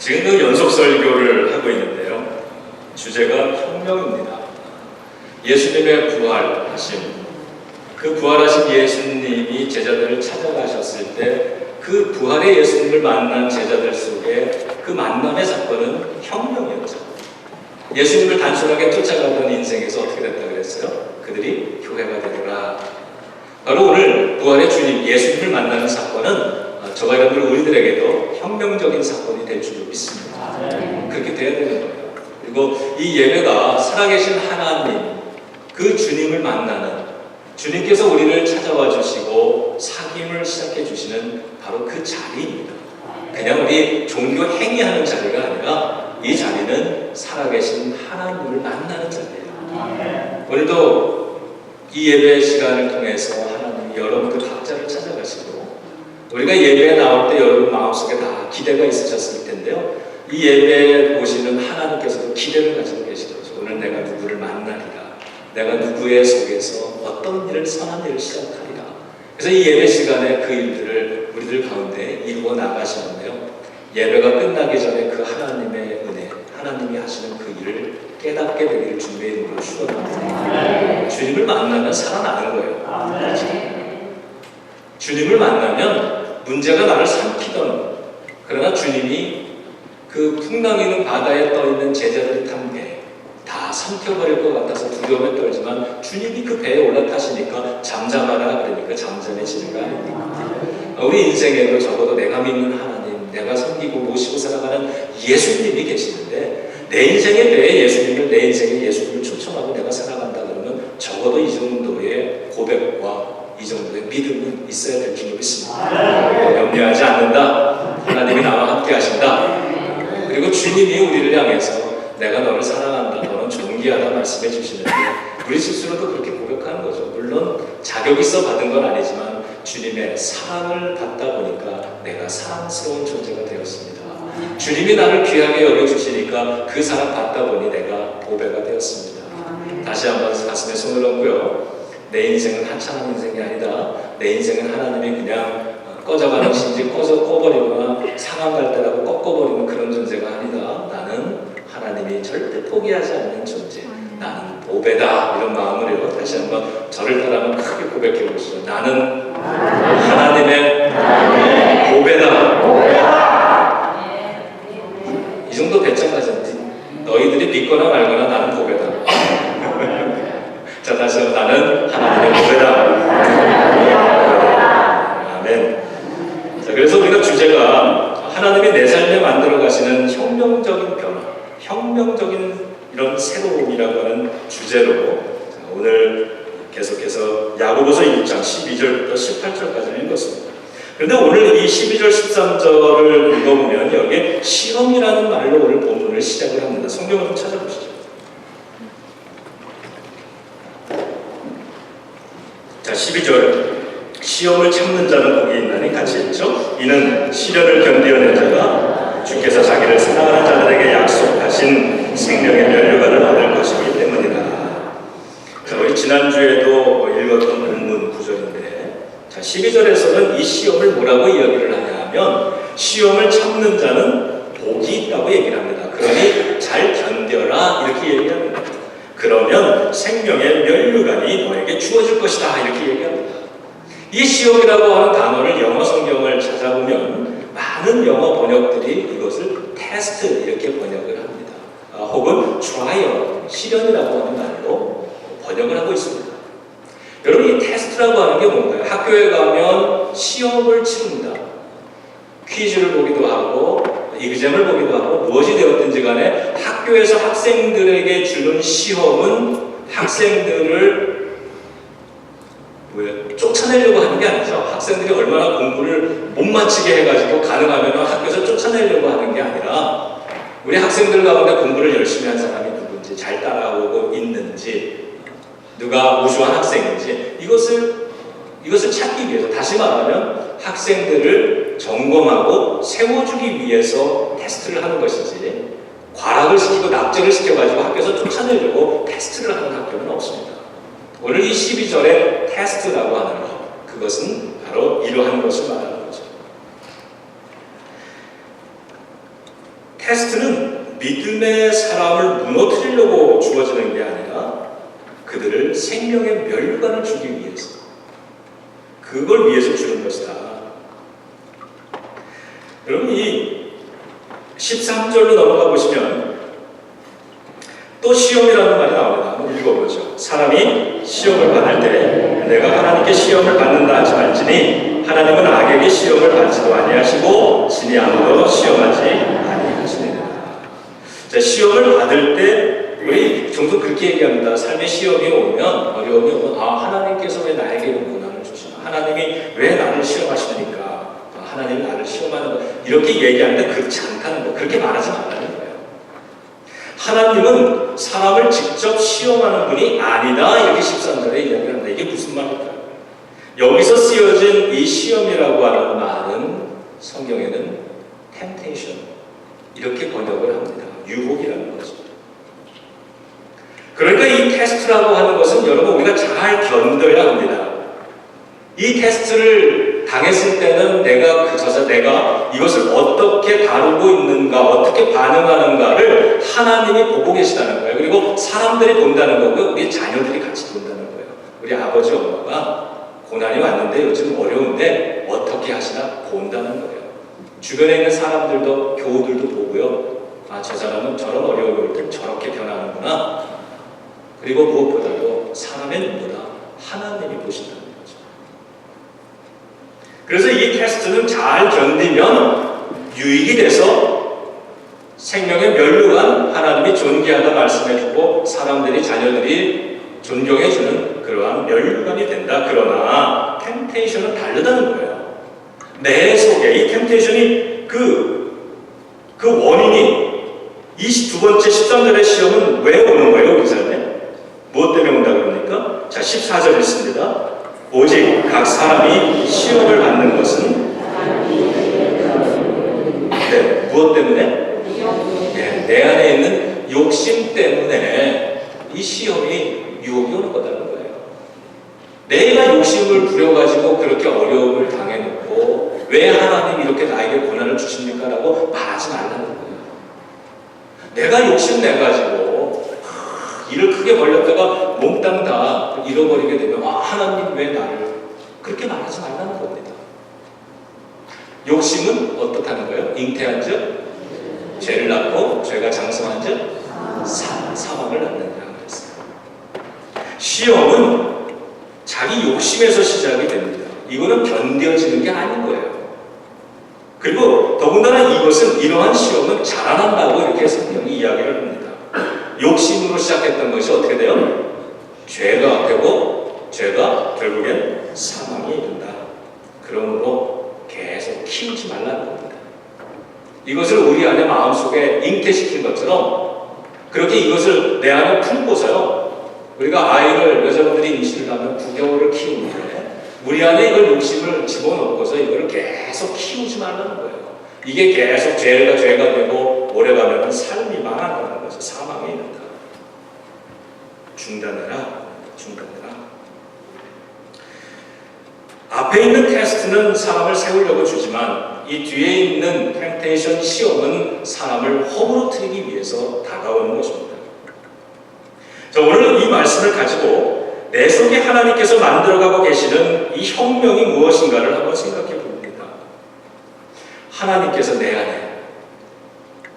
지금 그 연속 설교를 하고 있는데요. 주제가 혁명입니다. 예수님의 부활하심, 그 부활하신 예수님이 제자들을 찾아가셨을 때 그 부활의 예수님을 만난 제자들 속에 그 만남의 사건은 혁명이었죠. 예수님을 단순하게 쫓아가던 인생에서 어떻게 됐다 그랬어요? 그들이 교회가 되더라. 바로 오늘 부활의 주님 예수님을 만나는 사건은 저와 여러분 우리들에게도 혁명적인 사건이 될 줄로 믿습니다. 그렇게 돼야 되는 거예요. 그리고 이 예배가 살아계신 하나님, 그 주님을 만나는, 주님께서 우리를 찾아와 주시고 사귐을 시작해 주시는 바로 그 자리입니다. 그냥 우리 종교 행위하는 자리가 아니라 이 자리는 살아계신 하나님을 만나는 자리예요. 오늘도 이 예배 시간을 통해서 하나님이 여러분들 각자를 찾아가시고, 우리가 예배에 나올 때 여러분 마음속에 다 기대가 있으셨을 텐데요. 이 예배에 보시는 하나님께서도 기대를 가지고 계시더라고요. 오늘 내가 누구를 만나리라. 내가 누구의 속에서 어떤 일을, 선한 일을 시작하리라. 그래서 이 예배 시간에 그 일들을 우리들 가운데 이루어 나가시는데요. 예배가 끝나기 전에 그 하나님의 은혜, 하나님이 하시는 그 일을 깨닫게 되기를 주님의 이름으로 축원합니다. 주님을 만나면 살아나는 거예요. 주님을 만나면 문제가 나를 삼키던, 그러나 주님이 그 풍랑이는 바다에 떠있는 제자들이 탄 배, 다 삼켜버릴 것 같아서 두려움에 떨지만 주님이 그 배에 올라타시니까 잠잠하라 그러니까 잠잠해지는 거 아닙니까? 우리 인생에도 적어도 내가 믿는 하나님, 내가 섬기고 모시고 살아가는 예수님이 계시는데, 내 인생의 배에 예수님을, 내 인생의 예수님을 초청하고 내가 살아간다 그러면 적어도 이 정도의 고백과 이 정도의 믿음은 있어야 될 줄 믿습니다. 염려하지 않는다. 하나님이 나와 함께 하신다. 그리고 주님이 우리를 향해서 내가 너를 사랑한다, 너는 존귀하다 말씀해 주시는데, 우리 스스로도 그렇게 고백하는 거죠. 물론 자격 있어 받은 건 아니지만 주님의 사랑을 받다 보니까 내가 사랑스러운 존재가 되었습니다. 주님이 나를 귀하게 여겨주시니까 그 사랑 받다 보니 내가 보배가 되었습니다. 다시 한번 가슴에 손을 얹고요. 내 인생은 한참한 인생이 아니다. 내 인생은 하나님이 그냥 꺼져가는 신지 꺼버리거나 상한 갈 때라고 꺾어버리는 그런 존재가 아니다. 나는 하나님이 절대 포기하지 않는 존재, 나는 보배다. 이런 마음으로 다시 한번 저를 따라하면 크게 고백해 보시죠. 나는 하나님의 보배다. 이 정도 배짱하셨지. 너희들이 믿거나 말거나 나는 보배다. 자, 다시 한번 나는 하나님의 보배다. 아멘. 자, 그래서 우리가 주제가 하나님이 내 삶에 만들어 가시는 혁명적인 변화, 혁명적인 이런 새로움이라고 하는 주제로 오늘 계속해서 야고보서 6장 12절부터 18절까지 읽었습니다. 그런데 오늘 이 12절 13절을 읽어보면 여기에 시험이라는 말로 오늘 본문을 시작을 합니다. 성경을 좀 찾아보시죠. 자, 12절 시험을 참는 자는 복이 있나니 같이 읽죠. 이는 시련을 견디어낸 자가 주께서 자기를 사랑하는 자들에게 약속하신 생명의 면류관을 얻을 것이기 때문이다. 자, 우리 지난주에도 읽었던 본문 구절인데, 자, 12절에서는 이 시험을 뭐라고 이야기를 하냐 하면 시험을 참는 자는 복이 있다고 얘기를 합니다. 그러니 잘 견뎌라 이렇게 얘기합니다. 그러면 생명의 면류관이 너에게 주어질 것이다 이렇게 얘기합니다. 이 시험이라고 하는 단어를 영어 성경을 찾아보면 많은 영어 번역들이 이것을 테스트 이렇게 번역을 합니다. 혹은 트라이얼, 시련이라고 하는 말로 번역을 하고 있습니다. 여러분, 이 테스트라고 하는 게 뭔가요? 학교에 가면 시험을 치릅니다. 퀴즈를 보기도 하고 이그잼을 보기도 하고 무엇이 되었든지 간에 학교에서 학생들에게 주는 시험은 학생들을 쫓아내려고 하는 게 아니죠. 학생들이 얼마나 공부를 못 마치게 해가지고 가능하면 학교에서 쫓아내려고 하는 게 아니라 우리 학생들 가운데 공부를 열심히 한 사람이 누군지, 잘 따라오고 있는지, 누가 우수한 학생인지 이것을 찾기 위해서, 다시 말하면 학생들을 점검하고 세워주기 위해서 테스트를 하는 것이지, 과락을 시키고 납득을 시켜가지고 학교에서 쫓아내려고 테스트를 하는 학교는 없습니다. 오늘 이 12절의 테스트라고 하는 것, 그것은 바로 이러한 것을 말하는 거죠. 테스트는 믿음의 사람을 무너뜨리려고 주어지는 게 아니라 그들을 생명의 멸관을 주기 위해서, 그걸 위해서 주는 것이다. 여러분, 이 13절로 넘어가 보시면 또 시험이라는 말이 나옵니다. 한번 읽어보죠. 사람이 시험을 받을 때 내가 하나님께 시험을 받는다 하지 말지니 하나님은 악에게 시험을 받지도 아니하시고 친히 아무도 시험하지 아니하시느니라. 자, 시험을 받을 때 우리 종종 그렇게 얘기합니다. 삶의 시험이 오면, 어려움이 오면, 하나님께서 왜 나에게 이런 고난을 주시나? 하나님이 왜 나를 시험하시니까? 하나님이 나를 시험하는 거, 이렇게 얘기하는데 그렇지 않다는 거, 그렇게 말하지 말라는 거예요. 하나님은 사람을 직접 시험하는 분이 아니다, 이렇게 13절에 이야기를 합니다. 이게 무슨 말일까요? 여기서 쓰여진 이 시험이라고 하는 말은 성경에는 temptation, 이렇게 번역을 합니다. 유혹이라는 거죠. 그러니까 이 테스트라고 하는 것은 여러분 우리가 잘 견뎌야 합니다. 이 테스트를 당했을 때는 내가 이것을 어떻게 다루고 있는가, 어떻게 반응하는가를 하나님이 보고 계시다는 거예요. 그리고 사람들이 본다는 거고요. 우리 자녀들이 같이 본다는 거예요. 우리 아버지, 엄마가 고난이 왔는데 요즘 어려운데 어떻게 하시나 본다는 거예요. 주변에 있는 사람들도, 교우들도 보고요. 저 사람은 저런 어려움이 올 때 저렇게 변하는구나. 그리고 무엇보다도 사람의 눈보다 하나님이 보신다는 거죠. 그래서 이 테스트는 잘 견디면 유익이 돼서 생명의 멸류관 하나님이 존귀하다 말씀해주고 사람들이, 자녀들이 존경해주는 그러한 멸류관이 된다. 그러나 템테이션은 다르다는 거예요. 내 속에 이 템테이션이 그 원인이 22번째 13절의 시험은 왜 오는 거예요? 그 사람에 무엇 때문에 온다 그럽니까? 자, 14절 있습니다. 오직 각 사람이 시험을 받는 것은 무엇 때문에? 내 안에 있는 욕심 때문에 이 시험이 유혹이 오는 거다는 거예요. 내가 욕심을 부려가지고 그렇게 어려움을 당해놓고 왜 하나님 이렇게 나에게 고난을 주십니까? 라고 말하지 말라는 거예요. 내가 욕심내가지고 일을 크게 벌렸다가 몽땅 다 잃어버리게 되면 하나님 왜 나를, 그렇게 말하지 말라는 겁니다. 욕심은 어떻다는 거예요? 잉태한 즉 죄를 낳고 죄가 장성한 즉 사망을 낳는다고 그랬어요. 시험은 자기 욕심에서 시작이 됩니다. 이거는 견뎌지는 게 아닌 거예요. 그리고 더군다나 이것은, 이러한 시험은 자라난다고 이렇게 성경이 이야기를 합니다. 욕심으로 시작했던 것이 어떻게 돼요? 죄가 되고 죄가 결국엔 사망에 이른다. 그러므로 계속 키우지 말라는 겁니다. 이것을 우리 안에 마음속에 잉태시킨 것처럼 그렇게 이것을 내 안에 품고서요. 우리가 아이를, 여자분들이 임신을 하면 9개월을 키우는데 우리 안에 이걸 욕심을 집어넣고서 이걸 계속 키우지 말라는 거예요. 이게 계속 죄가 되고 오래가면 삶이 망한다는 거죠. 사망에 이른다. 중단해라. 앞에 있는 테스트는 사람을 세우려고 주지만 이 뒤에 있는 템테이션, 시험은 사람을 허물어뜨리기 위해서 다가오는 것입니다. 자, 오늘 이 말씀을 가지고 내 속에 하나님께서 만들어가고 계시는 이 혁명이 무엇인가를 한번 생각해 봅니다. 하나님께서 내 안에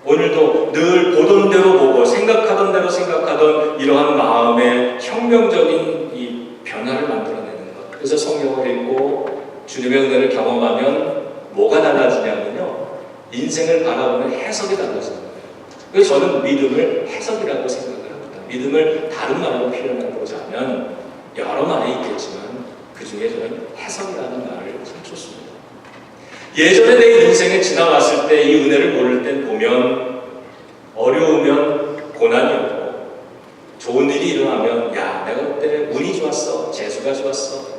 오늘도 늘 보던 대로 보고 생각하던 대로 생각하던 이러한 마음의 혁명적인 이 변화를 만들어내는 것. 그래서 성경을 읽고 주님의 은혜를 경험하면 뭐가 달라지냐면요, 인생을 바라보는 해석이 달라지는 거예요. 그래서 저는 믿음을 해석이라고 생각을 합니다. 믿음을 다른 말로 표현해보자 하면 여러 말이 있겠지만 그 중에 저는 해석이라는 말을 참 좋습니다. 예전에 내 인생에 지나갔을 때 이 은혜를 모를 땐 보면 어려우면 고난이었고 좋은 일이 일어나면 야, 내가 그때 운이 좋았어, 재수가 좋았어.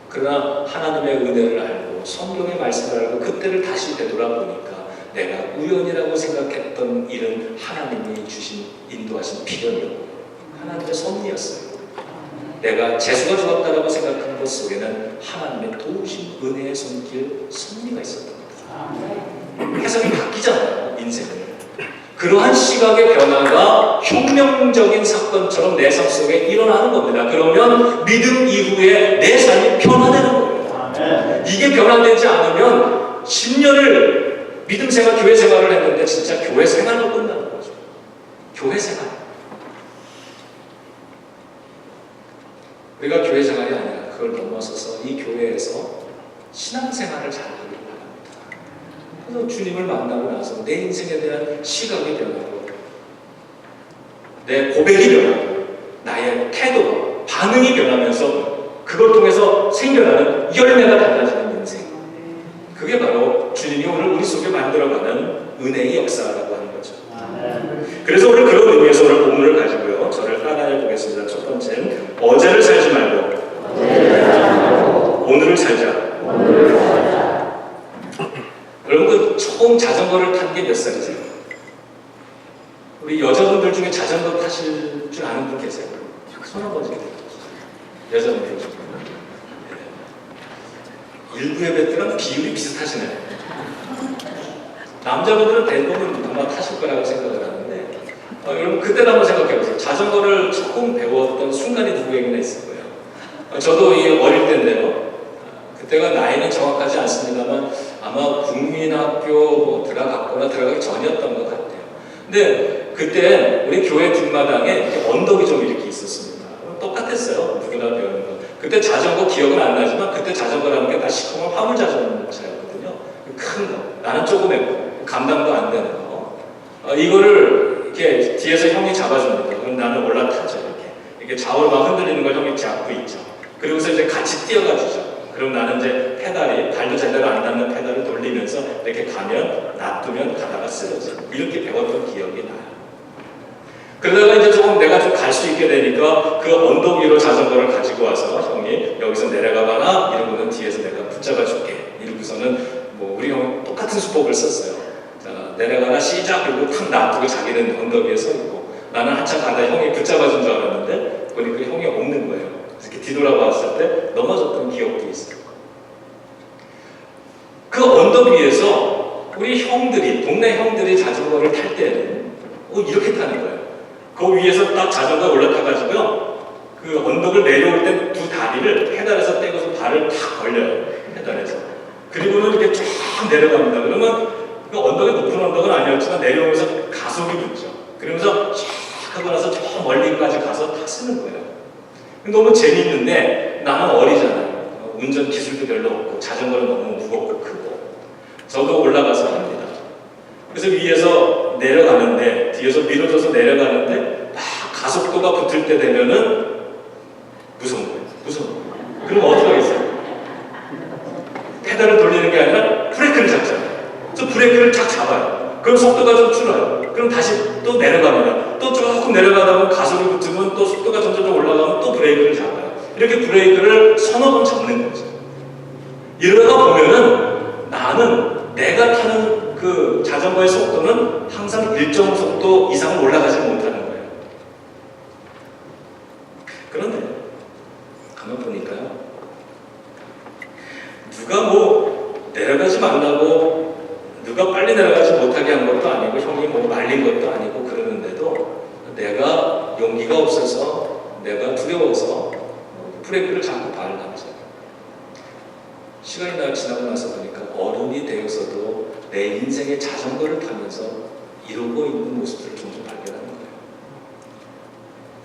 그러나 하나님의 은혜를 알고 성경의 말씀을 알고 그때를 다시 되돌아보니까 내가 우연이라고 생각했던 일은 하나님이 주신, 인도하신 필연이었고 하나님의 섭리였어요. 내가 재수가 좋았다고 생각한 것 속에는 하나님의 도우신 은혜의 손길, 섭리가 있었던 겁니다. 그러한 시각의 변화가 혁명적인 사건처럼 내 삶 속에 일어나는 겁니다. 그러면 믿음 이후에 내 삶이 변화되는 거예요. 이게 변화되지 않으면 10년을 믿음 생활, 교회 생활을 했는데 진짜 교회 생활로 끝나는 거죠. 교회 생활. 우리가 교회 생활이 아니라 그걸 넘어서서 이 교회에서 신앙생활을 잘 하길 바랍니다. 그래서 주님을 만나고 나서 내 인생에 대한 시각이 변하고 내 고백이 변하고 나의 태도가 반응이 변하면서 그걸 통해서 생겨나는 열매가 달라지는 인생. 그게 바로 주님이 오늘 우리 속에 만들어가는 은혜의 역사라고 하는 거죠. 그래서 오늘 그런 의미에서 오늘 본문을 가지고요, 저를 따라해 보겠습니다. 첫 번째는 어제를 살지 말고 오늘을 살자. 여러분, 처음 자전거를 탄 게 몇 살이세요? 우리 여자분들 중에 자전거 타실 줄 아는 분 계세요? 손 한번 주세요. 여자분들 중에. 일부의 배트랑 비율이 비슷하시네요. 남자분들은 대부분 아마 타실 거라고 생각을 하는데, 여러분 그때도 한번 생각해 보세요. 자전거를 처음 배웠던 순간이 누구에게나 있을 거예요. 저도 이 어릴 때인데요. 그때가 나이는 정확하지 않습니다만 아마 국민학교 뭐 들어갔거나 들어가기 전이었던 것 같아요. 근데 그때 우리 교회 뒷마당에 이렇게 언덕이 좀 이렇게 있었습니다. 똑같았어요. 누구나 배우는 거. 그때 자전거 기억은 안 나지만 그때 자전거라는 게 다 시커먼 화물 자전거였거든요. 큰 거. 나는 조그매고 감당도 안 되는 거. 이거를 이렇게 뒤에서 형이 잡아줍니다. 그럼 나는 올라타죠. 이렇게 좌우로 막 흔들리는 걸 형이 잡고 있죠. 그리고서 이제 같이 뛰어가 주죠. 그럼 나는 이제 페달이 발도 제대로 안 닿는 페달을 돌리면서 이렇게 가면 놔두면 가다가 쓰러지고 이렇게 배웠던 기억이 나요. 그러다가 이제 조금 내가 좀 갈 수 있게 되니까 그 언덕 위로 자전거를 가지고 와서 형이 여기서 내려가 봐라 이러고는 뒤에서 내가 붙잡아 줄게 이러고서는 뭐 우리 형은 똑같은 수법을 썼어요. 자, 내려가라 시작 그리고 탁 놔두고 자기는 언덕 위에 서 있고 나는 한참 가다 형이 붙잡아 준 줄 알았는데 보니까 형이 없는 거예요. 이렇게 뒤돌아봤을 때 넘어졌던 기억도 있어요. 그 언덕 위에서 우리 형들이, 동네 형들이 자전거를 탈 때는 이렇게 타는 거예요. 그 위에서 딱 자전거에 올라타가지고요, 그 언덕을 내려올 때 두 다리를 페달에서 떼고서 발을 탁 걸려요. 페달에서. 그리고는 이렇게 쫙 내려갑니다. 그러면 그 언덕이 높은 언덕은 아니었지만 내려오면서 가속이 붙죠. 그러면서 쫙 하고 나서 저 멀리까지 가서 탁 쓰는 거예요. 너무 재밌는데 나는 어리잖아요. 운전 기술도 별로 없고 자전거는 너무 무겁고 크고. 저도 올라가서 합니다. 그래서 위에서 내려가는데 뒤에서 밀어줘서 내려가는데 막 가속도가 붙을 때 되면은 무서운 거예요. 무서운 거예요. 그럼 어떻게 하겠어요? 페달을 돌리는 게 아니라 브레이크를 잡잖아요. 그래서 브레이크를 쫙 잡아요. 그럼 속도가 좀 줄어요. 그럼 다시 또 내려갑니다. 또 조금 내려가다 보면 가속이 붙으면 또 속도가 점점 올라가면 또 브레이크를 잡아요. 이렇게 브레이크를 서너 번 잡는 거죠. 이러다가 보면은 나는 내가 타는 그 자전거의 속도는 항상 일정 속도 이상은 올라가지 못하는 거예요. 그런데 가만 보니까요, 누가 뭐 내려가지 말라고 누가 빨리 내려가지 못하게 한 것도 아니고 형이 뭐 말린 것도 아니고 그러는데도 내가 용기가 없어서 내가 두려워서 브레이크를 잡고 발을 놨죠. 시간이 지나고 나서 보니까 어른이 되어서도 내 인생의 자전거를 타면서 이러고 있는 모습들을 종종 발견하는 거예요.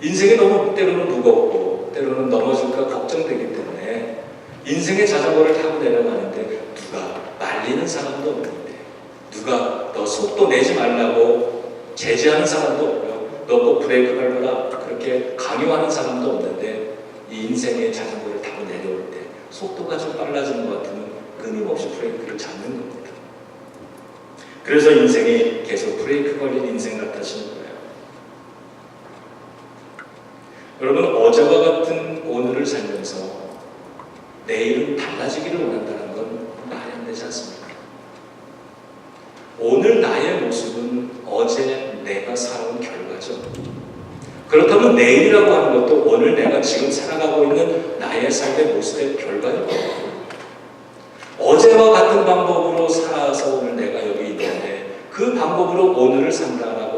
인생이 너무 때로는 무겁고 때로는 넘어질까 걱정되기 때문에 인생의 자전거를 타고 내려가는데 누가 말리는 사람도 없는데 누가 너 속도 내지 말라고 제지하는 사람도 없고요. 너 꼭 브레이크 밟아라 그렇게 강요하는 사람도 없는데 이 인생의 자전거를 타고 내려올 때 속도가 좀 빨라지는 것 같으면 끊임없이 브레이크를 잡는 겁니다. 그래서 인생이 계속 브레이크 걸린 인생 같아지는 거예요. 여러분, 어제와 같은 오늘을 살면서 내일은 달라지기를 원한다는 건 말이 안 되지 않습니까? 오늘 나의 모습은 어제 내가 살아온 결과죠. 그렇다면 내일이라고 하는 것도 오늘 내가 지금 살아가고 있는 나의 삶의 모습의 결과일 거예요. 어제와 같은 방법으로 살아서 오늘 내가 여기 있는데 그 방법으로 오늘을 산다라고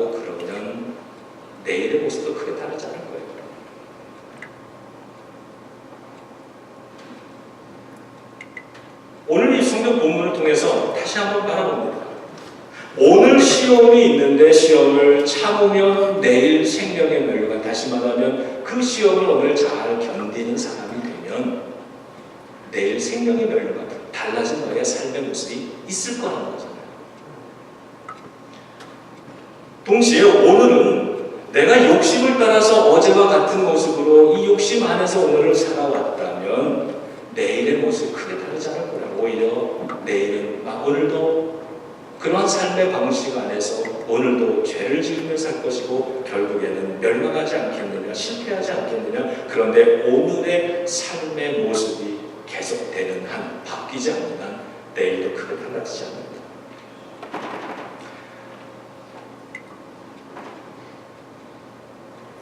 다시 한번 바라봅니다. 오늘 시험이 있는데 시험을 참으면 내일 생명의 멸류관, 다시 말하면 그 시험을 오늘 잘 견디는 사람이 되면 내일 생명의 멸류관, 달라진 너의 삶의 모습이 있을 거라는 거잖아요. 동시에 오늘은 내가 욕심을 따라서 어제와 같은 모습으로 이 욕심 안에서 오늘을 살아왔다면 내일의 모습이 크게 다르지 않을 거예요. 오히려 내일은 오늘도 그러한 삶의 방식 안에서 오늘도 죄를 지으며 살 것이고 결국에는 멸망하지 않겠느냐, 실패하지 않겠느냐. 그런데 오늘의 삶의 모습이 계속되는 한, 바뀌지 않는 한 내일도 크게 달라지지 않는다.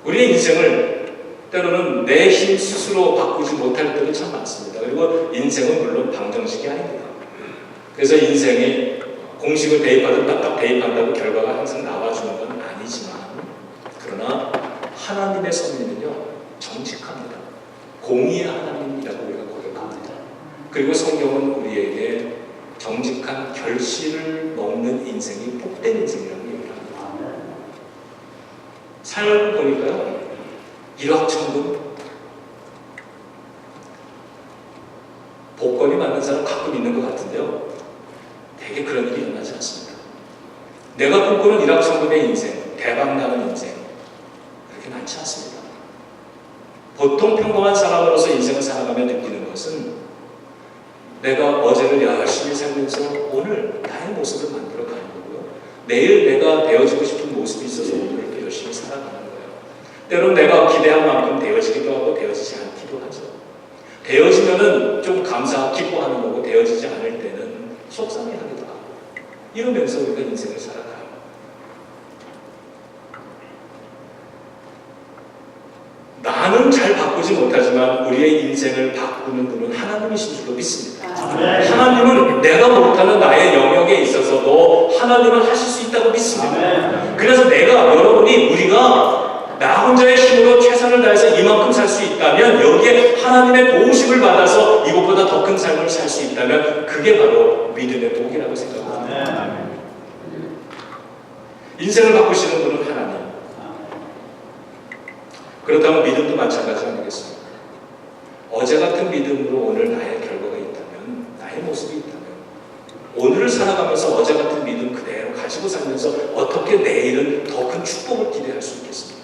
우리의 인생을 때로는 내 힘 스스로 바꾸지 못할 때도 참 많습니다. 그리고 인생은 물론 방정식이 아닙니다. 그래서 인생에 공식을 대입하든 딱딱 대입한다고 결과가 항상 나와주는 건 아니지만, 그러나 하나님의 섭리는요 정직합니다. 공의의 하나님이라고 우리가 고백합니다. 그리고 성경은 우리에게 정직한 결실을 먹는 인생이 복된 인생이라고 얘기를 합니다. 삶을 보니까요, 일확천금, 복권이 맞는 사람 가끔 있는 것 같은데요, 되게 그런 일이 일어나지 않습니다. 내가 꿈꾸는 일확천금의 인생, 대박나는 인생, 그렇게 많지 않습니다. 보통 평범한 사람으로서 인생을 살아가며 느끼는 것은 내가 어제를 열심히 살면서 오늘 나의 모습을 만들어가는 거고요, 내일 내가 되어지고 싶은 모습이 있어서 오늘을 또 열심히 살아가는 거예요. 때로는 내가 기대한 만큼 되어지기도 하고 되어지지 않기도 하죠. 되어지면은 좀 기뻐하는 거고, 되어지지 않을 때는 속상해하기도 하고, 이러면서 우리가 인생을 살아가요. 나는 잘 바꾸지 못하지만 우리의 인생을 바꾸는 분은 하나님이신 줄로 믿습니다. 하나님은 내가 못하는 나의 영역에 있어서도 하나님은 하실 수 있다고 믿습니다. 그래서 우리가 나 혼자의 힘으로 최선을 다해서 이만큼 살 수 있다면, 여기에 하나님의 도우심을 받아서 이것보다 더 큰 삶을 살 수 있다면 그게 바로 믿음의 복이라고 생각합니다. 인생을 바꾸시는 분은 하나님. 그렇다면 믿음도 마찬가지 아니겠습니까? 어제 같은 믿음으로 오늘 나의 결과가 있다면, 나의 모습이 있다면, 오늘을 살아가면서 어제 같은 믿음 그대로 가지고 살면서 어떻게 내일은 더 큰 축복을 기대할 수 있겠습니까?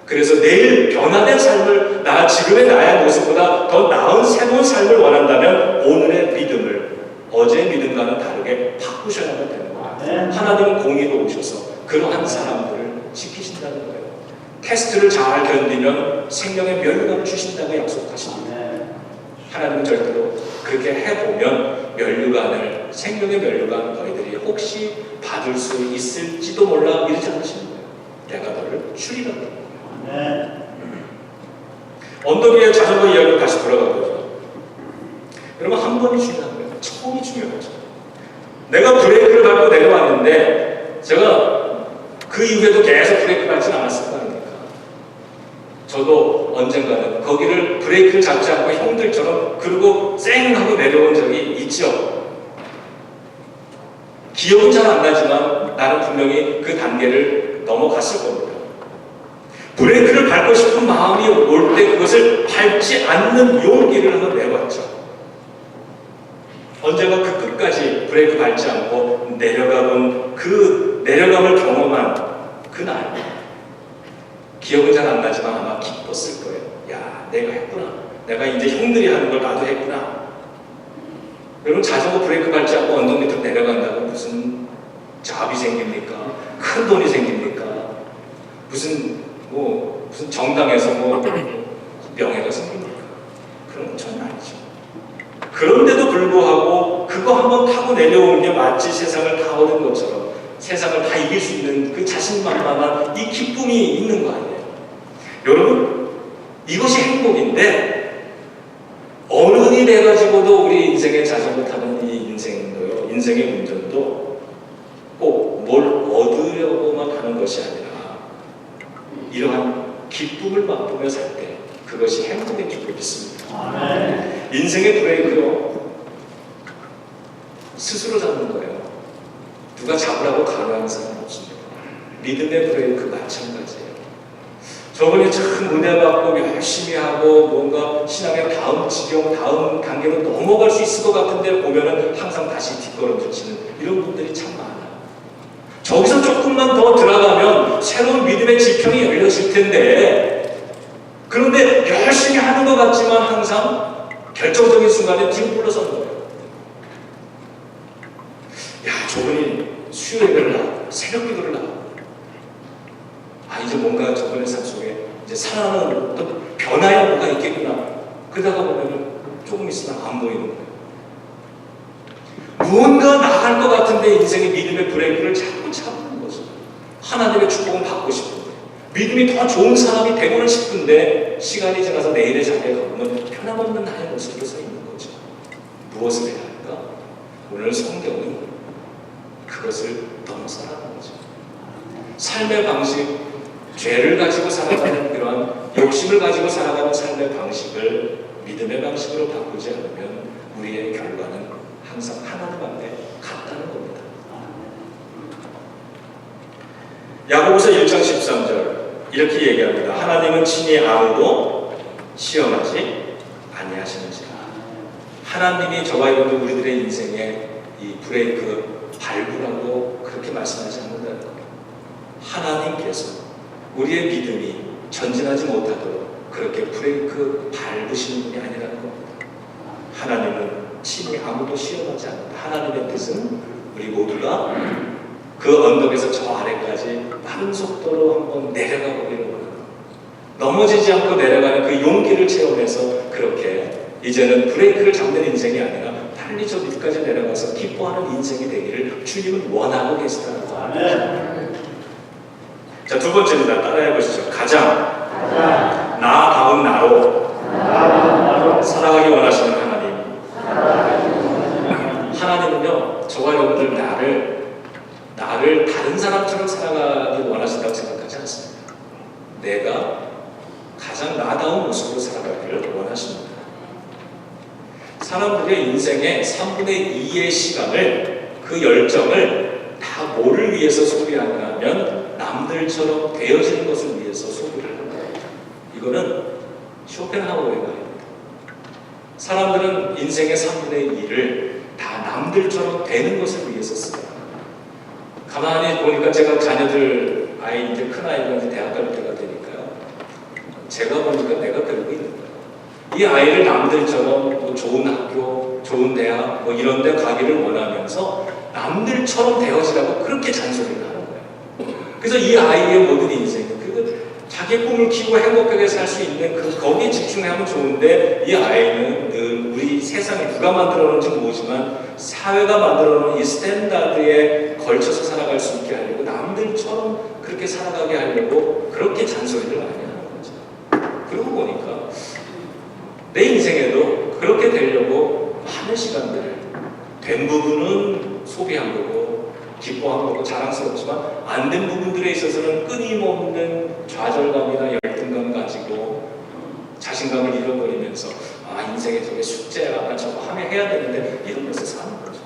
그래서 내일 변화된 삶을, 지금의 나의 모습보다 더 나은 새로운 삶을 원한다면 오늘의 믿음을 어제의 믿음과는 다르게 바꾸셔야만 되는 거예요. 하나님은 공의로 오셔서 그러한 사람들을 지키신다는 거예요. 테스트를 잘 견디면 생명의 멸류관을 주신다고 약속하십니다. 하나님은 절대로 그렇게 해보면 생명의 멸류관 너희들이 혹시 받을 수 있을지도 몰라 이러지 않으시는 거예요. 내가 너를 주리라. 언덕 위에 자전거 이야기로 다시 돌아가보죠. 여러분, 한 번이 중요한 거예요. 처음이 중요하죠. 내가 브레이크를 밟고 내려왔는데 제가 그 이후에도 계속 브레이크 밟지는 않았을 거 아닙니까? 저도 언젠가는 거기를 브레이크를 잡지 않고 형들처럼 그러고 쌩 하고 내려온 적이 있죠. 기억은 잘 안 나지만 나는 분명히 그 단계를 넘어갔을 겁니다. 브레이크를 밟고 싶은 마음이 올 때 그것을 밟지 않는 용기를 한번 내봤죠. 언젠가 그 끝까지 브레이크 밟지 않고 내려가본 그 내려감을 경험한 그날, 기억은 잘 안 나지만 아마 기뻤을 거예요. 야, 내가 했구나. 내가 이제 형들이 하는 걸 나도 했구나. 여러분, 자전거 브레이크 밟지 않고 언덕 밑으로 내려간다고 무슨 잡이 생깁니까? 큰 돈이 생깁니까? 무슨 정당에서 명예가 생깁니까? 그런 건 전혀 아니죠. 그런데도 불구하고 그거 한번 타고 내려오는 게 마치 세상을 다 얻은 것처럼, 세상을 다 이길 수 있는 그 자신만만한 이 기쁨이 있는 거 아니에요? 여러분, 이것이 행복인데 어른이 돼가지고도 우리 인생의 자전거 타는 이 인생의 운전도 꼭 뭘 얻으려고만 하는 것이 아니라 이러한 기쁨을 맛보며 살 때 그것이 행복의 기쁨이 있습니다. 인생의 브레이크요, 스스로 잡는 거예요. 누가 잡으라고 강요하는 사람 없습니다. 믿음의 브레이크 마찬가지예요. 저분이 참 은혜 받고 열심히 하고 뭔가 신앙의 다음 지경, 다음 단계로 넘어갈 수 있을 것 같은데 보면은 항상 다시 뒷걸음질 치는 이런 분들이 참 많아요. 저기서 조금만 더 들어가면 새로운 믿음의 지평이 열려질 텐데, 그런데 열심히 하는 것 같지만 항상 결정적인 순간에 뒤로 물러서는 거예요. 야, 저분이 수요일을 나오고 새벽 기도를 나오고, 아, 이제 뭔가 저분의 삶 속에 이제 살아나는 어떤 변화의 뭐가 있겠구나. 그러다가 보면은 조금 있으면 안 보이는 거예요. 무언가 나갈 것 같은데 인생의 믿음의 브레이크를 자꾸 잡는 거죠. 하나님의 축복은 받고 싶은데, 믿음이 더 좋은 사람이 되고는 싶은데, 시간이 지나서 내일의 자리에 가보면 변함없는 나의 모습으로 서 있는 거죠. 무엇을 해야 할까? 오늘 성경은 그것을 넘어서라는 거죠. 삶의 방식, 죄를 가지고 살아가는 그러한 욕심을 가지고 살아가는 삶의 방식을 믿음의 방식으로 바꾸지 않으면 우리의 결과는 항상 하나님 앞에 같다는 겁니다. 야고보서 1장 13절 이렇게 얘기합니다. 하나님은 친히 아무도 시험하지 아니하시는지라. 하나님이 저와 여러분 우리들의 인생에 이 브레이크 밟으라고 그렇게 말씀하지 않는다는 겁니다. 하나님께서 우리의 믿음이 전진하지 못하도록 그렇게 브레이크 밟으시는 분이 아니라는 겁니다. 하나님은 친히 아무도 시험하지 않는다. 하나님의 뜻은 우리 모두가 그 언덕에서 저 아래까지 빠른 속도로 한번 내려가 보기를 원합니다. 넘어지지 않고 내려가는 그 용기를 체험해서 그렇게 이제는 브레이크를 잡는 인생이 아니라 빨리 저 밑까지 내려가서 기뻐하는 인생이 되기를 주님은 원하고 계시다는 겁니다. 자, 두 번째입니다. 따라해 보시죠. 가장 나아다운 나로 살아가기 원하시는 하나님. 하나님은요, 저와 여러분들 나를 다른 사람처럼 살아가기 원하신다고 생각하지 않습니다. 내가 가장 나다운 모습으로 살아가기를 원하십니다. 사람들의 인생의 3분의 2의 시간을, 그 열정을 다 뭐를 위해서 소비하냐면 남들처럼 되어지는 것을 위해서 소비를 한다. 이거는 쇼펜하우어의 말입니다. 사람들은 인생의 3분의 2를 다 남들처럼 되는 것을 위해서 씁니다. 가만히 보니까 제가 자녀들, 이제 큰 아이가 이제 대학 갈 때가 되니까요. 제가 보니까 내가 그러고 있는 거예요. 이 아이를 남들처럼 뭐 좋은 학교, 좋은 대학 뭐 이런 데 가기를 원하면서 남들처럼 되어지라고 그렇게 잔소리를 하는 거예요. 그래서 이 아이의 모든 인생은 자기 꿈을 키우고 행복하게 살 수 있는 거기에 집중하면 좋은데, 이 아이는 늘 우리 세상에 누가 만들어 놓은지 모르지만 사회가 만들어 놓은 이 스탠다드에 걸쳐서 살아갈 수 있게 하려고, 남들처럼 그렇게 살아가게 하려고 그렇게 잔소리를 많이 하는 거죠. 그러고 보니까 내 인생에도 그렇게 되려고 많은 시간들을 된 부분은 소비한 거고 기뻐한 거고 자랑스럽지만 안 된 부분들에 있어서는 끊임없는 좌절감이나 열등감 가지고 자신감을 잃어버리면서 인생에 저게 숙제야, 나 저거 하면 해야 되는데 이런 것을 사는 거죠.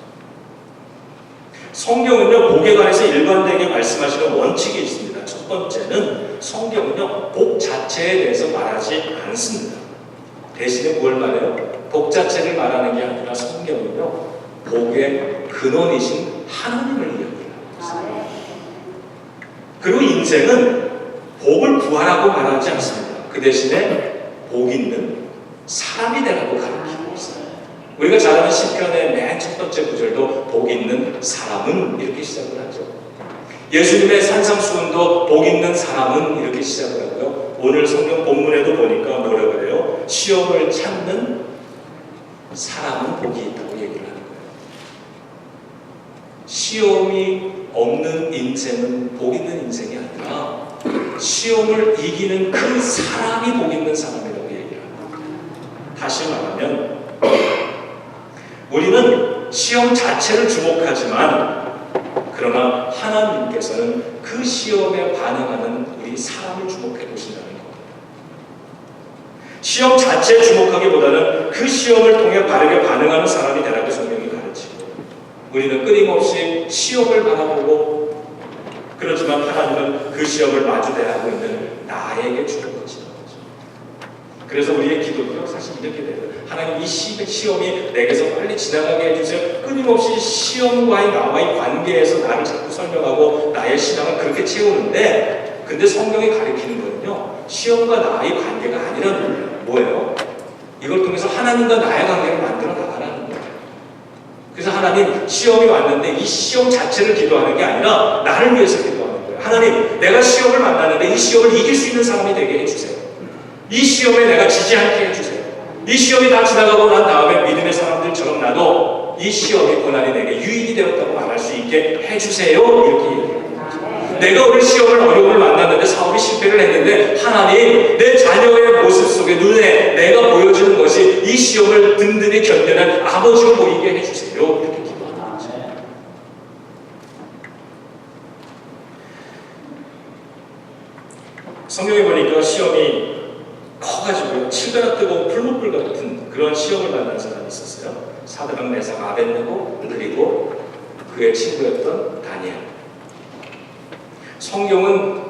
성경은요, 복에 관해서 일관되게 말씀하시는 원칙이 있습니다. 첫 번째는 성경은요, 복 자체에 대해서 말하지 않습니다. 대신에 뭘 말해요? 복 자체를 말하는 게 아니라 성경은요, 복의 근원이신 하나님을 이야기합니다. 그리고 인생은 복을 구하라고 말하지 않습니다. 그 대신에 복 있는 사람이 되라고 가르치고 있어요. 우리가 잘 아는 시편의 맨 첫 번째 구절도 복 있는 사람은 이렇게 시작을 하죠. 예수님의 산상수훈도 복 있는 사람은 이렇게 시작을 하고요. 오늘 성경 본문에도 보니까 뭐라고 그래요? 시험을 찾는 사람은 복이 있다고 얘기를 하는 거예요. 시험이 없는 인생은 복 있는 인생이 아니라 시험을 이기는 그 사람이 복 있는 사람이라고 얘기를 합니다. 다시 말하면 우리는 시험 자체를 주목하지만, 그러나 하나님께서는 그 시험에 반응하는 우리 사람을 주목해 보신다는 겁니다. 시험 자체에 주목하기보다는 그 시험을 통해 바르게 반응하는 사람이 되라고 성경이 가르치고, 우리는 끊임없이 시험을 바라보고, 그렇지만 하나님은 그 시험을 마주대하고 있는 나에게 주는 것이라는 거죠. 그래서 우리의 기도도 사실 이렇게 돼요. 하나님, 이 시험이 내게서 빨리 지나가게 해주세요. 끊임없이 시험과의 나와의 관계에서 나를 자꾸 설명하고 나의 신앙을 그렇게 채우는데, 근데 성경이 가리키는 거는요, 시험과 나의 관계가 아니라는 거예요. 뭐예요? 이걸 통해서 하나님과 나의 관계를 만들어 나가라는 거예요. 그래서 하나님, 시험이 왔는데 이 시험 자체를 기도하는 게 아니라 나를 위해서 기도하는 거예요. 하나님, 내가 시험을 만났는데 이 시험을 이길 수 있는 사람이 되게 해주세요. 이 시험에 내가 지지 않게 해주세요. 이 시험이 다 지나가고 난 다음에 믿음의 사람들처럼 나도 이 시험의 고난이 내게 유익이 되었다고 말할 수 있게 해주세요. 이렇게 얘기해요. 내가 오늘 시험을 어려움을 만났는데 사업이 실패를 했는데, 하나님, 내 자녀의 모습 속에 눈에 내가 보여주는 것이 이 시험을 든든히 견뎌낸 아버지로 보이게 해주세요. 이렇게 기도하는 거죠. 성경에 보니까 시험이 커가지고 7배나 뜨거운 풀무불 같은 그런 시험을 만난 사람이 있었어요. 사드락, 메삭, 아벳느고, 그리고 그의 친구였던 다니엘. 성경은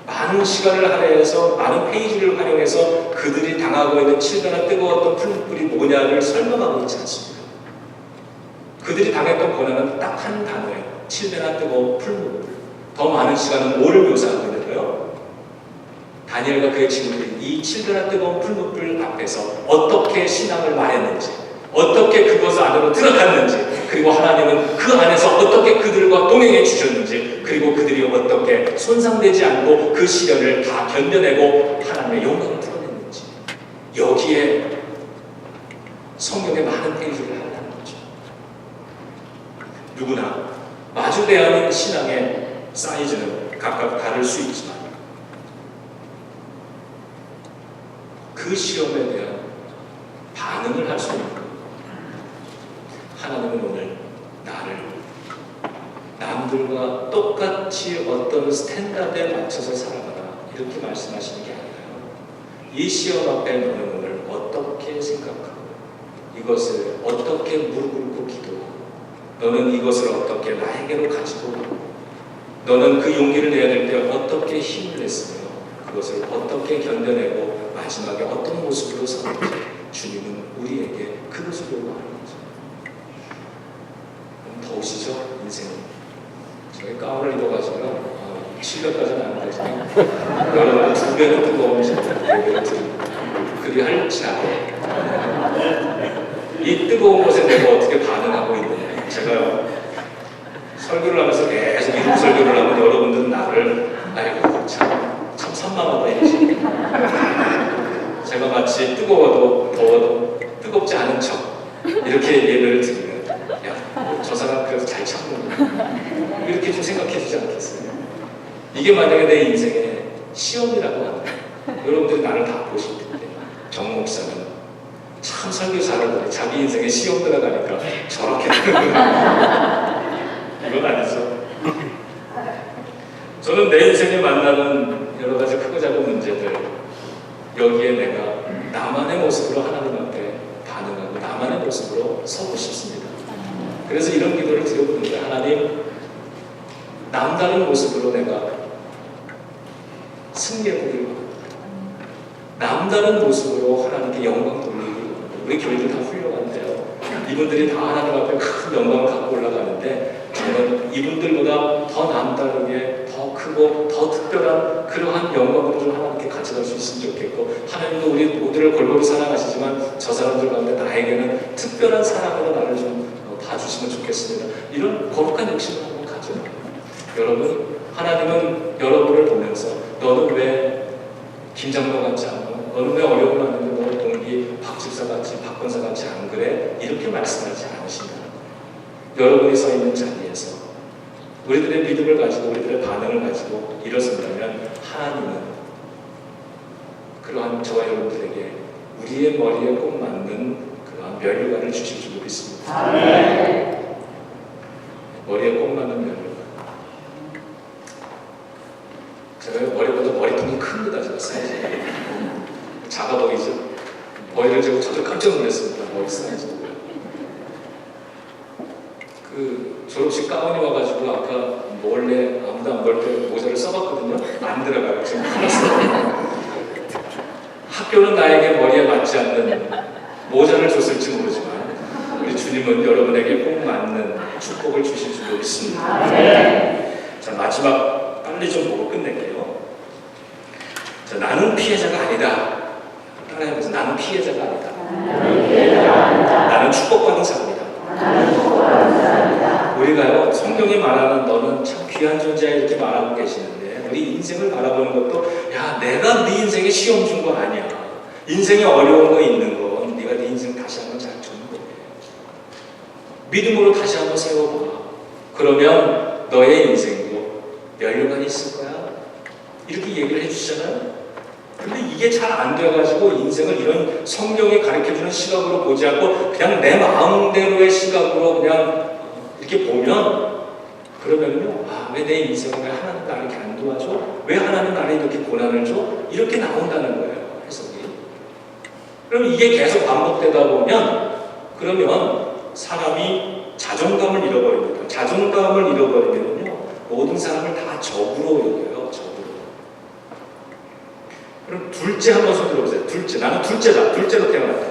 많은 시간을 할애해서, 많은 페이지를 활용해서 그들이 당하고 있는 7배나 뜨거웠던 풀무불이 뭐냐를 설명하고 있지 않습니다. 그들이 당했던 고난은 딱 한 단어예요. 7배나 뜨거운 풀무불. 더 많은 시간은 뭐를 묘사하고 있는가요? 다니엘과 그의 친구들이 이 7배나 뜨거운 풀무불 앞에서 어떻게 신앙을 말했는지, 어떻게 그것을 안으로 들어갔는지, 그리고 하나님은 그 안에서 어떻게 그들과 동행해 주셨는지, 그리고 그들이 어떻게 손상되지 않고 그 시련을 다 견뎌내고 하나님의 영광을 드러냈는지, 여기에 성경의 많은 페이지를 한다는 거죠. 누구나 마주대하는 신앙의 사이즈는 각각 다를 수 있지만 그 시험에 대한 반응을 할 수 있는 것. 하나님은 오늘 나를 남들과 똑같이 어떤 스탠다드에 맞춰서 살아가라, 이렇게 말씀하시는 게 아니라요. 이 시험 앞에 너는 오늘 어떻게 생각하고, 이것을 어떻게 무릎 꿇고 기도하고, 너는 이것을 어떻게 나에게로 가지고 가고, 너는 그 용기를 내야 될 때 어떻게 힘을 냈으며, 그것을 어떻게 견뎌내고 마지막에 어떤 모습으로 서는지, 주님은 우리에게 그것을 요구하는 거죠. 더우시죠? 인생은. 저희 가운을 입어가지고요, 700까지는 안 되지만 여러분 2배는 뜨거운 시간을 그리 할지라도 이 뜨거운 것에 내가 어떻게 반응하고 있느냐. 제가 설교를 하면서 계속 이런 설교를 하면 여러분들은 나를 아이고 참 산만하다 이러시. 제가 마치 뜨거워도 더워도 뜨겁지 않은 척 이렇게 예배를 드리면, 야, 저 사람 그래서 잘 참는구나, 이렇게 좀 생각해 주지 않겠어요? 이게 만약에 내 인생의 시험이라고 하면 여러분들이 나를 다 보실 텐데, 정 목사는 참 설교 잘하더니 자기 인생에 시험 들어가니까 저렇게 되는구나. 이건 아니죠. 저는 내 인생에 만나는 여러 가지 크고 작은 문제들, 여기에 내가 나만의 모습으로 하나님 앞에 반응하고 나만의 모습으로 서고 싶습니다. 그래서 이런 기도를 드려봅니다. 하나님, 남다른 모습으로 내가 승리해보기를 원합니다. 남다른 모습으로 하나님께 영광 돌리기를 원합니다. 우리 교회들 다 훌륭한데요, 이분들이 다 하나님 앞에 큰 영광을 갖고 올라가는데, 저는 이분들보다 더 남다르게, 더 크고 더 특별한 그러한 영광을 좀 하나님께 가져갈 수 있으면 좋겠고, 하나님도 우리 모두를 골고루 사랑하시지만 저 사람들 가운데 나에게는 특별한 사랑으로 나를 좀 봐주시면 좋겠습니다. 이런 거룩한 욕심을 한번 가져요. 여러분, 하나님은 여러분을 보면서 너는 왜 김장로 같지 않고, 너는 왜 어려움을 만드는데 너는 동기 박집사 같이 박건사 같이 안 그래? 이렇게 말씀하지 않으신다는 거예요. 여러분이 서 있는 자리에서 우리들의 믿음을 가지고 우리들의 반응을 가지고 일어선다면, 하나님은 그러한 저와 여러분들에게 우리의 머리에 꼭 맞는 그러한 면류관을 주실 줄 믿습니다. 머리에 꼭 맞는 면류관. 제가 머리보다 머리통이 큰 거 가져왔어요. 작아 보이죠? 머리를 재고 저도 깜짝 놀랐습니다. 머리 사이즈도요. 그 졸업식 가운이 와가지고 아까 몰래 아무도 안 볼 때 모자를 써봤거든요. 안 들어가요. 지금 풀었어요. 학교는 나에게 머리에 맞지 않는 모자를 줬을지 모르지만 우리 주님은 여러분에게 꼭 맞는 축복을 주실 줄로 믿습니다. 자, 마지막 빨리 좀 보고 끝낼게요. 자, 나는 피해자가 아니다. 따라해보세요. 나는 피해자가 아니다. 나는 축복받은 사람이다. 우리가요, 성경이 말하는 너는 참 귀한 존재야 이렇게 말하고 계시는데 우리 인생을 바라보는 것도 야, 내가 네 인생에 시험 준 거 아니야. 인생에 어려운 거 있는 건 네가 네 인생 다시 한번 잘 주는 거예요. 믿음으로 다시 한번 세워봐. 그러면 너의 인생도 면류관이 있을 거야. 이렇게 얘기를 해주시잖아요. 근데 이게 잘 안 돼가지고 인생을 이런 성경이 가르쳐주는 시각으로 보지 않고 그냥 내 마음대로의 시각으로 그냥 이렇게 보면 그러면요, 아, 왜 내 인생을 왜 하나님 나를 이렇게 안 도와줘? 왜 하나님 나를 이렇게 고난을 줘? 이렇게 나온다는 거예요, 해석이. 그럼 이게 계속 반복되다 보면 그러면 사람이 자존감을 잃어버립니다. 자존감을 잃어버리면요, 모든 사람을 다 적으로 여겨요, 적으로. 그럼 둘째 한번 손 들어보세요. 둘째. 나는 둘째다. 둘째로 태어났다.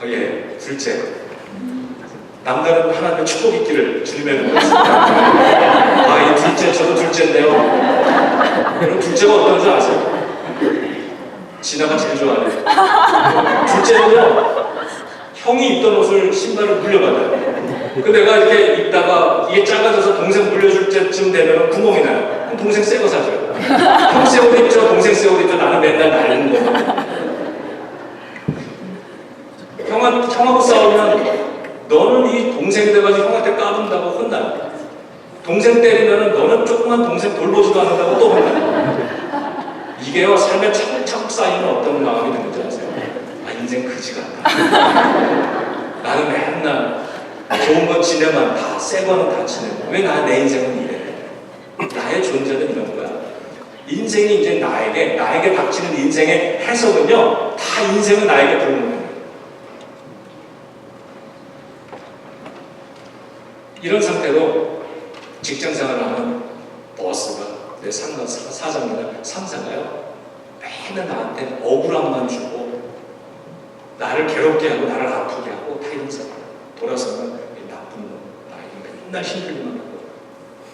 예, 둘째. 남다른 하나님의 축복 있기를 주님의 눈으로 습니다. 아, 이 둘째, 저도 둘째인데요. 여러분, 둘째가 어떤 줄 아세요? 진아가 제일 좋아하는. 둘째는요, 형이 입던 옷을 신발을 물려받아요. 그 내가 이렇게 입다가 이게 작아져서 동생 물려줄 때쯤 되면 구멍이 나요. 그럼 동생 새 거 사줘요. 형 새 옷 입죠, 동생 새 옷 입죠. 나는 맨날 날리는 거예요. 형하고 싸우면 너는 이 동생 돼가지고 형한테 까분다고 혼나요. 동생 때리면 너는 조그만 동생 돌보지도 않는다고 또 혼나요. 이게요, 삶에 차곡차곡 쌓이는 어떤 마음이 드는지 아세요? 아, 인생 그지 같다. 나는 맨날 좋은 거 지내만 다, 새 거는 다 지내고 왜 내 인생은 이래? 나의 존재는 이런 거야. 인생이 이제 나에게 닥치는 인생의 해석은요, 다 인생은 나에게 부르는 거예요. 이런 상태로 직장 생활을 하는 버스가, 내 사장이나 상사가요, 맨날 나한테 억울함만 주고 나를 괴롭게 하고 나를 아프게 하고 다 이런 사람. 돌아서면 나쁜 놈, 맨날 힘들기만 하고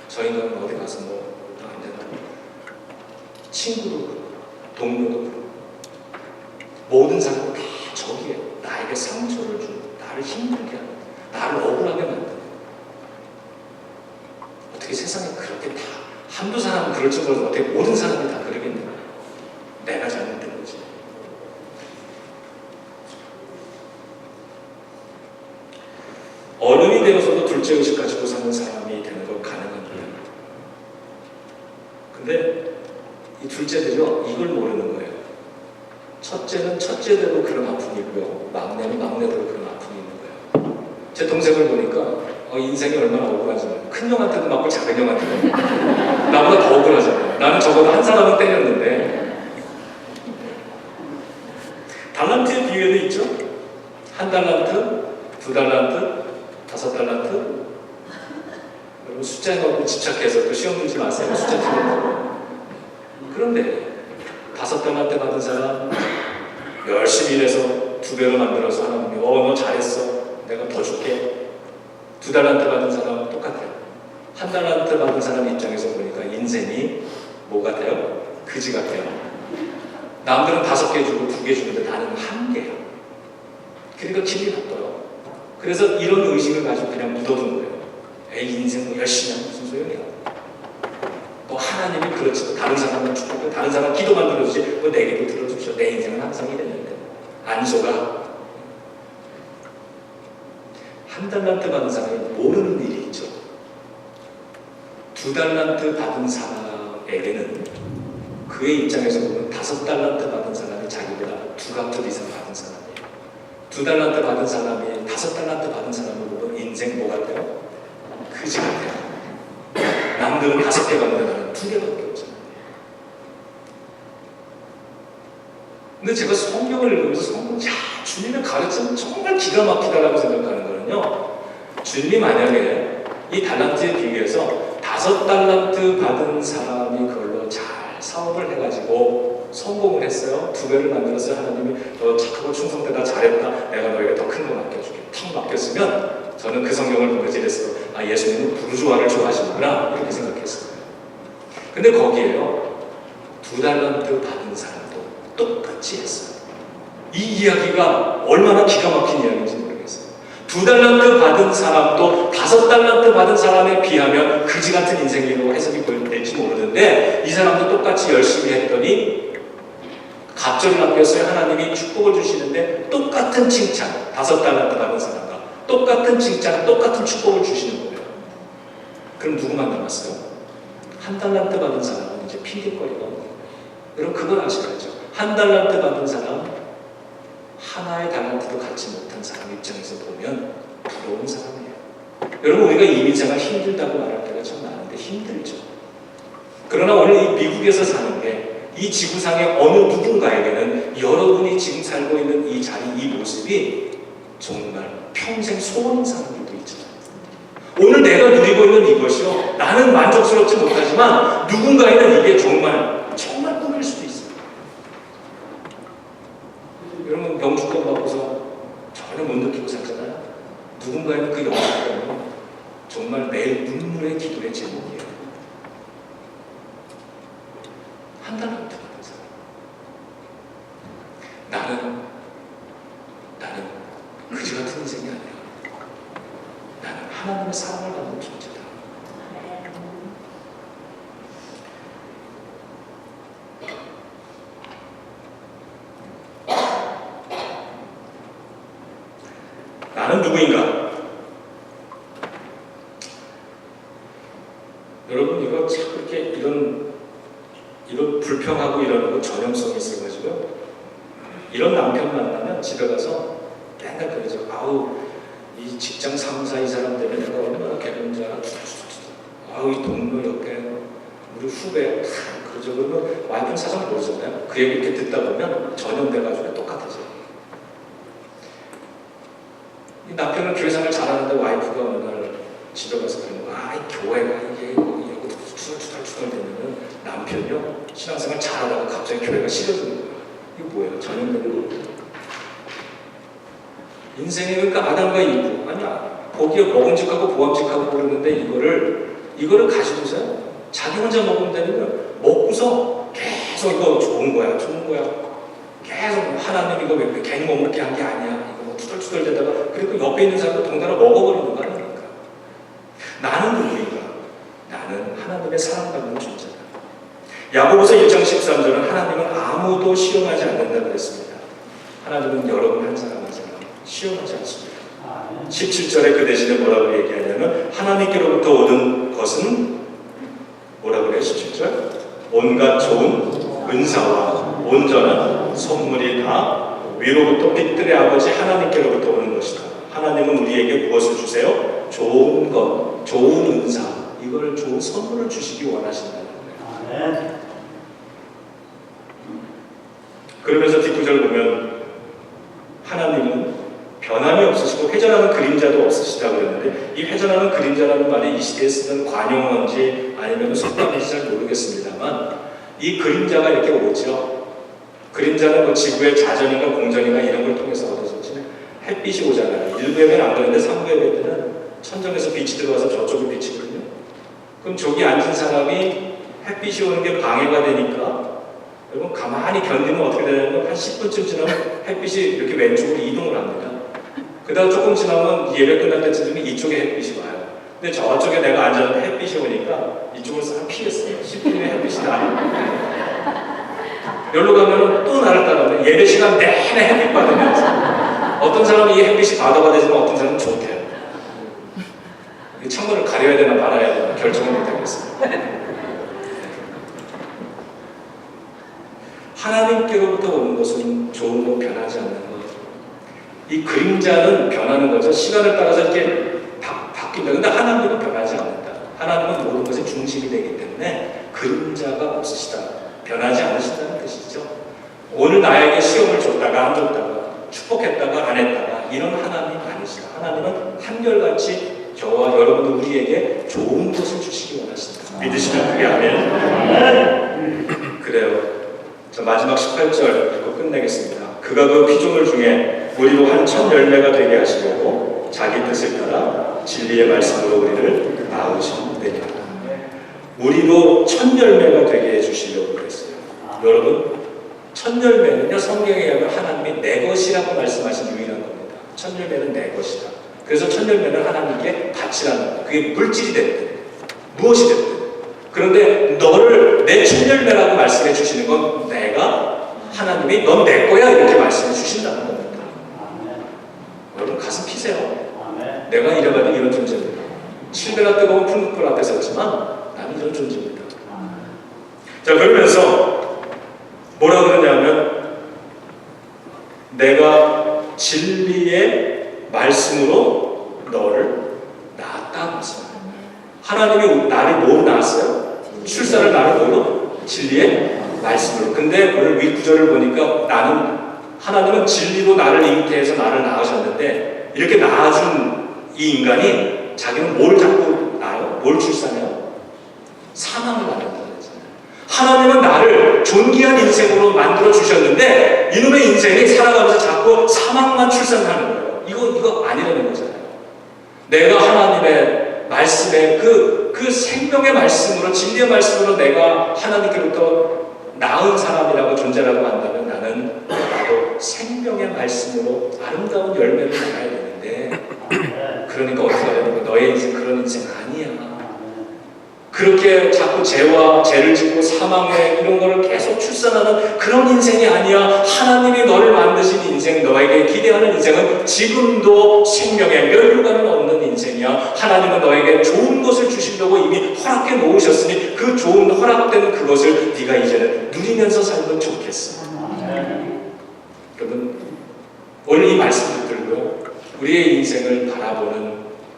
저 인간은 어디 가서 뭐 안 된다고. 친구도 그렇고 동료도 그렇고 모든 사람은 다 저기에 나에게 상처를 주고 나를 힘들게 하고 나를 억울하게 만드는. 어떻게 세상에 그렇게 다 한두 사람은 그럴지 몰라도 어떻게 모든 사람이 다 그러겠는가? 내가 잘못된 거지. 어른이 되어서도 둘째 의식 가지고 사는 사람이 되는 건 가능한 거예요. 근데 이 둘째들이요, 이걸 모르는 거예요. 첫째는 첫째대로 그런 아픔이 있고요, 막내는 막내대로 그런 아픔이 있는 거예요. 제 동생을 보니까 인생이 얼마나 억울하지. 큰 형한테도 맞고 작은 형한테도 맞고 나보다 더 억울하잖아요. 나는 적어도 한 사람은 때렸는데. 달란트의 비유에도 있죠. 1달란트, 2달란트, 5달란트. 여러분 숫자에 너무 집착해서 또 시험 들지 마세요. 숫자 틀린다고. 그런데 5달란트 받은 사람 열심히 일해서 2배로 만들어서 하나님이 너 잘했어. 내가 더 줄게. 2달란트 받은 사람은 똑같아요. 1달란트 받은 사람 입장에서 보니까 인생이 뭐 같아요? 그지 같아요. 남들은 5개 주고 2개 주는데 나는 1개야. 그러니까 기분이 나빠요. 그래서 이런 의식을 가지고 그냥 묻어둔 거예요. 에이, 인생 뭐 열심히 하면 무슨 소용이야. 뭐 하나님이 그렇지도 다른 사람은 축복해, 다른 사람 기도만 들어주지 뭐 내 기도 들어주십시오. 내 인생은 항상 이랬는데 안 속아. 1달란트 받은 사람이 모르는 일이 있죠. 2달란트 받은 사람에게는 그의 입장에서 보면 5달란트 받은 사람이 자기보다 2값 이상 받은 사람이에요. 2달란트 받은 사람이 5달란트 받은 사람을 보면 인생 뭐 같아요? 그지 같아요. 남들은 5개 받는데 나는 2개밖에 없잖아요. 근데 제가 성경을 읽으면서 주님의 가르침은 정말 기가 막히다라고 생각하는 거는요, 주님이 만약에 이 달란트에 비교해서 5달란트 받은 사람이 그걸로 잘 사업을 해가지고 성공을 했어요. 2배를 만들었어요. 하나님이 너 착하고 충성되다 잘했다. 내가 너에게 더 큰 거 맡겨줄게. 탁 맡겼으면 저는 그 성경을 보면서 이랬어요. 아, 예수님은 부르주아를 좋아하시는구나 이렇게 생각했어요. 근데 거기에요 2달란트 받은 사람도 똑같이 했어요. 이 이야기가 얼마나 기가 막힌 이야기인지 모르겠어요. 2달란트 받은 사람도 5달란트 받은 사람에 비하면 그지 같은 인생이라고 해석이 될지 모르는데 이 사람도 똑같이 열심히 했더니 갑절을 남겼어요. 하나님이 축복을 주시는데 똑같은 칭찬, 5달란트 받은 사람과 똑같은 칭찬, 똑같은 축복을 주시는 거예요. 그럼 누구만 남았어요? 1달란트 받은 사람은 이제 핑계거리가 없는 거예요. 여러분 그걸 아셔야죠. 1달란트 받은 사람, 하나의 달란트도 갖지 못한 사람 입장에서 보면 부러운 사람이에요. 여러분 우리가 이 인생을 힘들다고 말할 때가 참 많은데 힘들죠. 그러나 오늘 이 미국에서 사는 게 이 지구상의 어느 누군가에게는 여러분이 지금 살고 있는 이 자리, 이 모습이 정말 평생 소원인 사람들도 있잖아요. 오늘 내가 누리고 있는 이것이요, 나는 만족스럽지 못하지만 누군가에는 이게 정말 꿈일 수도 있어요. 여러분 영주권 받고서 전혀 못 느끼고 살잖아요. 누군가에는 그 영주권은 정말 매일 눈물의 기도의 제목이에요. 1달란트 받은 사람. 나는 그지 같은 인생이 아니야. 나는 하나님의 사랑을 받는 존재다. 나는 누구인가? 여러분 이거 참 그렇게 이런 불평하고 이러는 거 전형성이 있어가지고 이런 남편 만나면 집에 가서 맨날 그러죠. 아우 이 직장 상사 이 사람 때문에 내가 얼마나 괴로운지 알아. 아우 이 동료 옆에 우리 후배 그러죠. 그러면 와이프는 사정 모르잖아요. 그 얘기 이렇게 듣다 보면 전염돼가지고 똑같아져요. 이 남편은 교회생활 잘하는데 와이프가 어느 날 집에 가서 그러는 거야. 아, 이 교회가 이게 이러고 투덜투덜 되면 남편이요 신앙생활 잘하다가 갑자기 교회가 싫어지는 거야. 이거 뭐예요? 전염되는 거예요. 인생에 그러니까 아담과 이브 아니야. 거기에 먹음직하고 보암직하고 그러는데 이거를 가지고서요 자기 혼자 먹으면 되면 먹고서 계속 이거 좋은 거야 계속 하나님 이거 왜 괜히 먹게 한 게 아니야 이거 뭐 투덜투덜 대다가 그리고 옆에 있는 사람도 동달아 먹어버리는 거 아닙니까? 나는 누구인가? 나는 하나님의 사랑받는 존재다. 야고보서 1장 13절은 하나님은 아무도 시험하지 않는다 그랬습니다. 하나님은 여러분 한 사람 한 사람 시험하지 않습니다. 17절에 그 대신에 뭐라고 얘기하냐면 하나님께로부터 오는 것은 뭐라고 그래요? 17절 온갖 좋은 은사와 온전한 선물이 다 위로부터 빛들의 아버지 하나님께로부터 오는 것이다. 하나님은 우리에게 무엇을 주세요? 좋은 것, 좋은 은사, 이걸 좋은 선물을 주시기 원하신다는 거예요. 그러면서 뒷구절 보면 하나님은 변함이 없으시고 회전하는 그림자도 없으시다고 그랬는데 이 회전하는 그림자라는 말이 이 시대에 쓰는 관용어인지 아니면 속담인지 잘 모르겠습니다만 이 그림자가 이렇게 오죠. 그림자는 뭐 지구의 자전인가 공전인가 이런 걸 통해서 얻어졌지 햇빛이 오잖아요. 1부에는 안 그런데 3부에 되면 천정에서 빛이 들어와서 저쪽에 비치거든요. 그럼 저기 앉은 사람이 햇빛이 오는 게 방해가 되니까 여러분 가만히 견디면 어떻게 되냐면 한 10분쯤 지나면 햇빛이 이렇게 왼쪽으로 이동을 합니다. 그다음 조금 지나면 예배 끝날 때쯤 되면 이쪽에 햇빛이 와요. 근데 저쪽에 내가 앉았는데 햇빛이 오니까 이쪽으로 싹 피했어요. 10분 후에 햇빛이 나. 여기로 가면 또 나를 따라오면 예배 시간 내내 햇빛 받으면서 어떤 사람은 이 햇빛이 받아지만 어떤 사람은 좋대요. 창문을 가려야 되나 말아야 되나 결정을 못하겠어요. 하나님께로부터 오는 것은 좋은 거 변하지 않는 것. 이 그림자는 변하는 거죠. 시간을 따라서 이렇게 바뀐다. 근데 하나님은 변하지 않는다. 하나님은 모든 것의 중심이 되기 때문에 그림자가 없으시다. 변하지 않으신다는 뜻이죠. 오늘 나에게 시험을 줬다가 안 줬다가 축복했다가 안 했다가 이런 하나님 아니시다. 하나님은 한결같이 저와 여러분도 우리에게 좋은 것을 주시기 원하십니다. 믿으시면 그게 아멘. 그래요. 자, 마지막 18절 읽고 끝내겠습니다. 그가 그 피조물 중에 우리로 한 첫 열매가 되게 하시려고 자기 뜻을 따라 진리의 말씀으로 우리를 낳으시느니라. 우리로 첫 열매가 되게 해주시려고 그랬어요. 여러분, 첫 열매는요, 성경에 의하면 하나님이 내 것이라고 말씀하신 유일한 겁니다. 첫 열매는 내 것이다. 그래서 첫 열매는 하나님께 바치라는 겁니다. 그게 물질이 됐든 무엇이 됐든. 그런데 너를 내 첫 열매라고 말씀해 주시는 건 내가 하나님이 넌 내 거야 이렇게 말씀해 주신다는 겁니다. 여러분 가슴 피세요. 내가 이래봐도 이런 존재입니다. 7배나 뜨거운 푸른불 앞에 섰지만 나는 이런 존재입니다. 자, 그러면서 뭐라 그러냐면 내가 진리의 말씀으로 너를 낳았다 말씀합니다. 하나님이 나를 뭐로 낳았어요? 출산을 나를 뭐로? 진리의 말씀으로. 근데 오늘 위 구절을 보니까 하나님은 진리로 나를 잉태해서 나를 낳으셨는데 이렇게 낳아준 이 인간이 자기는 뭘 자꾸 낳아요? 뭘 출산해요? 사망을 낳는다는 거잖아요. 하나님은 나를 존귀한 인생으로 만들어 주셨는데 이놈의 인생이 살아가면서 자꾸 사망만 출산하는 거예요. 이거 아니라는 거잖아요. 내가 하나님의 말씀에 그 생명의 말씀으로 진리의 말씀으로 내가 하나님께로부터 나은 사람이라고 존재라고 한다면 나도 생명의 말씀으로 아름다운 열매를 낳아야 되는데 그러니까 어떻게 해야 되는 거야? 너의 인생 그런 인생 아니야. 그렇게 자꾸 죄를 짓고 사망에 이런 거를 계속 출산하는 그런 인생이 아니야. 하나님이 너를 만드신 인생, 너에게 기대하는 인생은 지금도 생명의 멸류관을 얻는 인생이야. 하나님은 너에게 좋은 것을 주시려고 이미 허락해 놓으셨으니 그 좋은 허락된 그것을 네가 이제는 누리면서 살면 좋겠어. 여러분, 오늘 이 말씀 붙들고 우리의 인생을 바라보는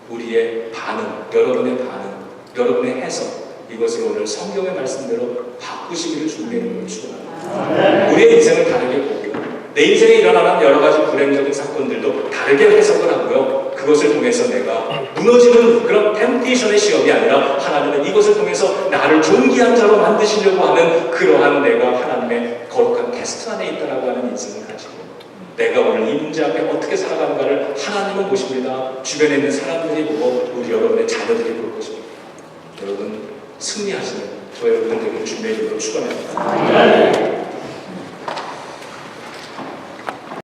우리의 반응, 여러분의 반응, 여러분의 해석, 이것을 오늘 성경의 말씀대로 바꾸시기를 주님의 축원합니다. 우리의 인생을 다르게 보고 내 인생에 일어나는 여러 가지 불행적인 사건들도 다르게 해석을 하고요. 그것을 통해서 내가 무너지는 그런 템테이션의 시험이 아니라 하나님은 이것을 통해서 나를 존귀한 자로 만드시려고 하는 그러한 내가 하나님의 거룩한 테스트 안에 있다라고 하는 인생을 가지고 내가 오늘 이 문제 앞에 어떻게 살아가는가를 하나님은 보십니다. 주변에 있는 사람들이 보고 우리 여러분의 자녀들이 볼 것입니다. 여러분 승리하시는 저 여러분들 되길 주님의 이름으로 축원합니다.